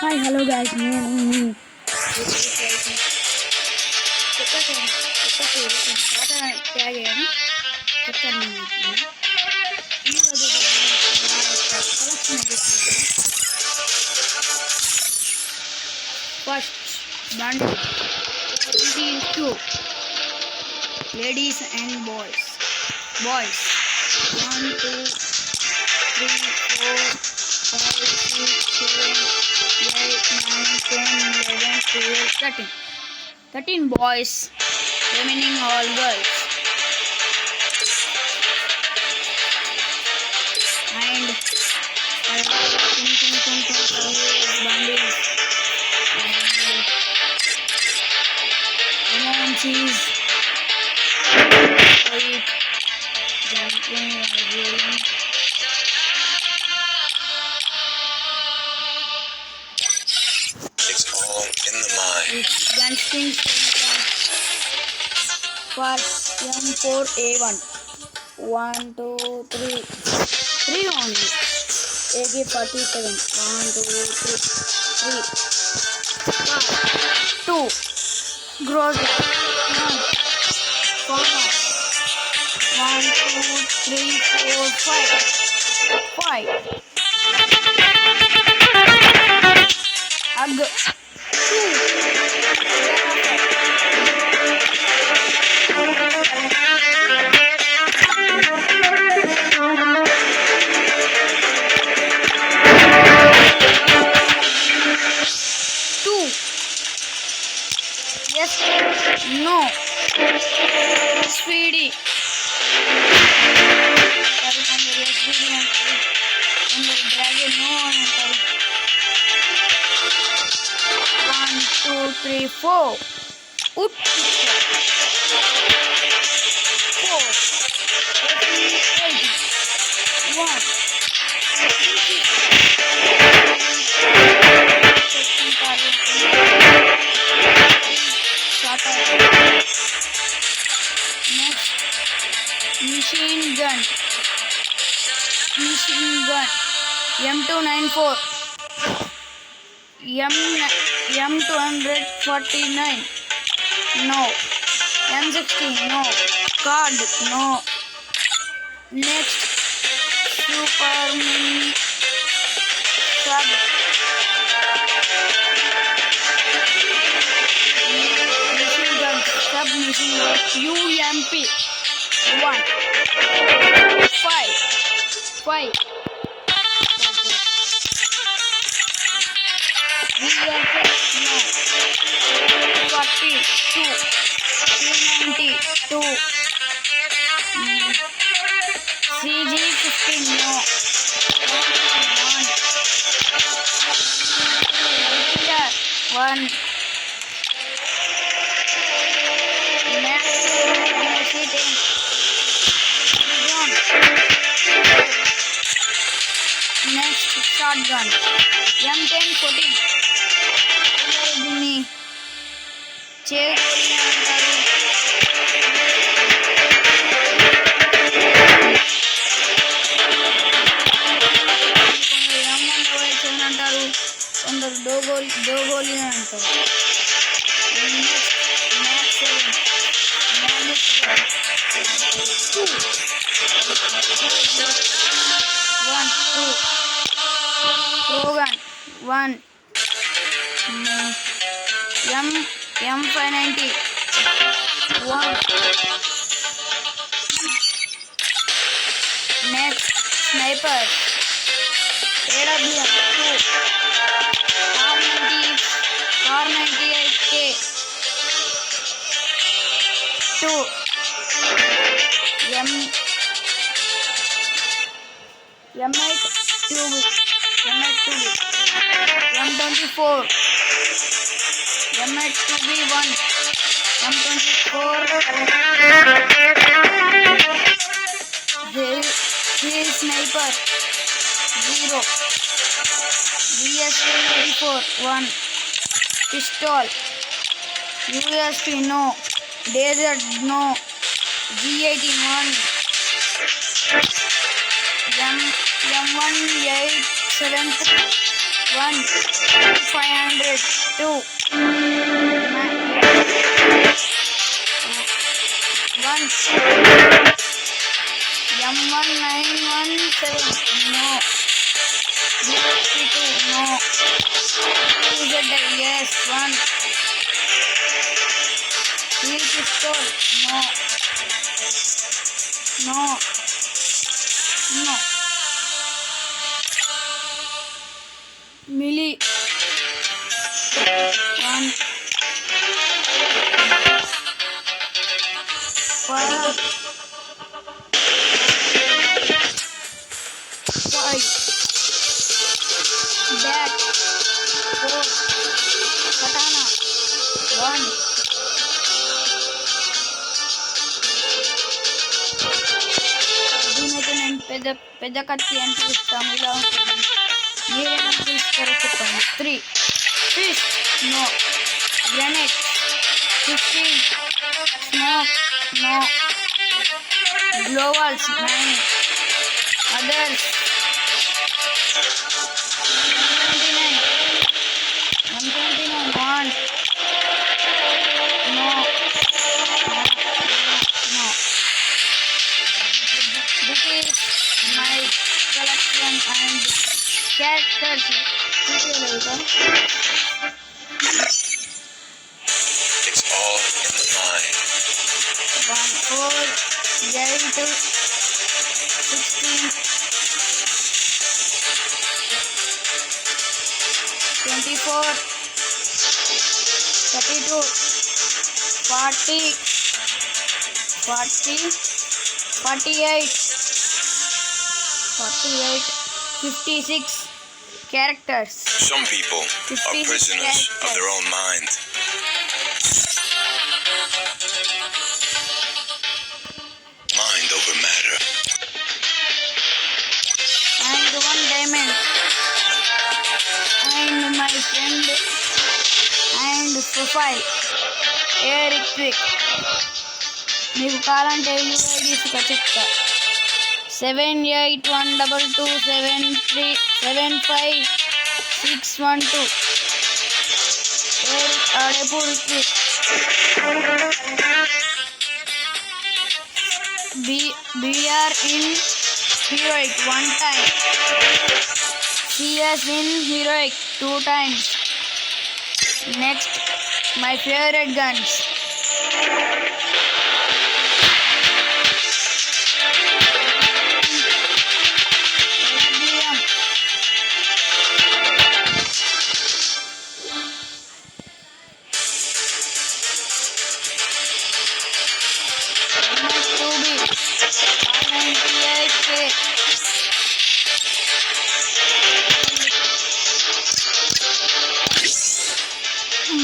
Hi hello guys, నేను మీ కొత్త పేరు పాత ట్యాగ్ అయ్యాను. కొత్త ఈరోజు ఫస్ట్ బండి 22 ladies and boys 1 2 3 4 5 6 7 8 9 10 11 12 13 boys, remaining all girls. And I have bundles and lemon cheese, white, jumping, rolling. It's all in the mind. It's dancing for M4A1. 1 2 3 3 only. AK-47. 1 2 3 2 Groza. 1 Farmer. 1 2 3 4 5 Ag 2 Yes, no, speedy. Dragon, no. 1 2 3 4 Ut 4 8 1 Next, machine gun M294 M249 no, M16 no, card no. Next, super mini sub machine gun submachine gun UMP 1 5 VFX no 42 292 CG15 no 1 Next, shotgun M1014 దీన్ని చేరుకోని అంటారు. కొందరు అంటారు, కొందరు డోగోలి అంటారు. Rogan 1 M590 1 Next, sniper AWM 2 R98K 2 M8 2B M24 M8 2B1 M24 Hill Sniper 0 VSP-84 1 Pistol USP no, Desert no, G18 1 M187 1 500 2 1 M1917 no USB2 no UZI yes 1 Heal pistol no Melee 1 5 Bat 4 Katana 1 దీనైతే నేను పెద్ద కత్తి అని పిలుస్తాము ఇలా ఉంటుంది మీరేనా పిలుస్తారో చెప్పండి 3 fish no grenade 15 smoke no gloves 9 others 129 no this is my collection and characters It's all in the mind. 1 4 8 16 24 32 40 48 56 characters. Some people are prisoners of their own mind. Mind over matter. And 1 diamond. And my friend. And profile. Eric Quick. మీకు కావాలంటే యూఐడీస్ చెప్తా 781227375612 Eric Adepur Quick. BR in heroic 1 time. CS in heroic 2 times. Next, my favorite guns.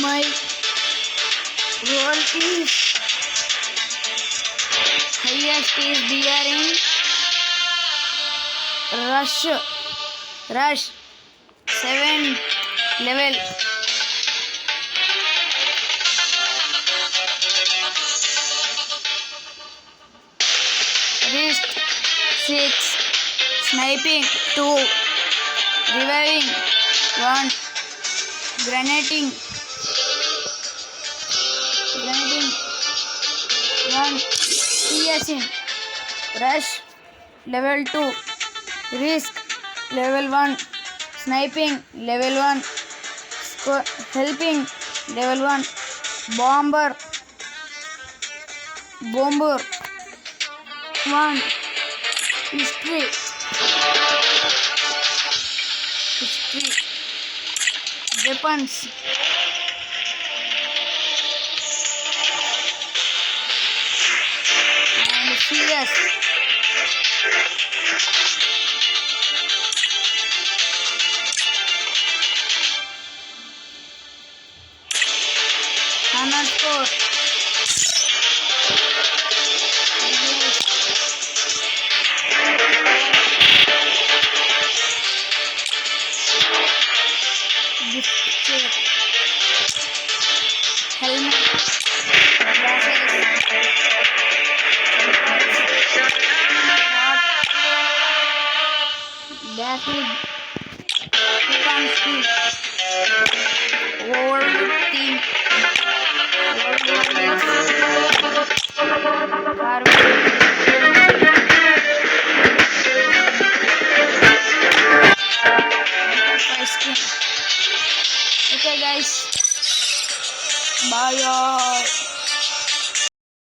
My role is highest is BR in Rush 7 level. Wrist 6 sniping 2 reviving 1 grenading 1 CS in Rush level 2 Risk level 1 Sniping level 1 Helping level 1 Bomber 1 History Weapons and CS __ helmet, glasses, dash, coupon skills, Okay guys, bye.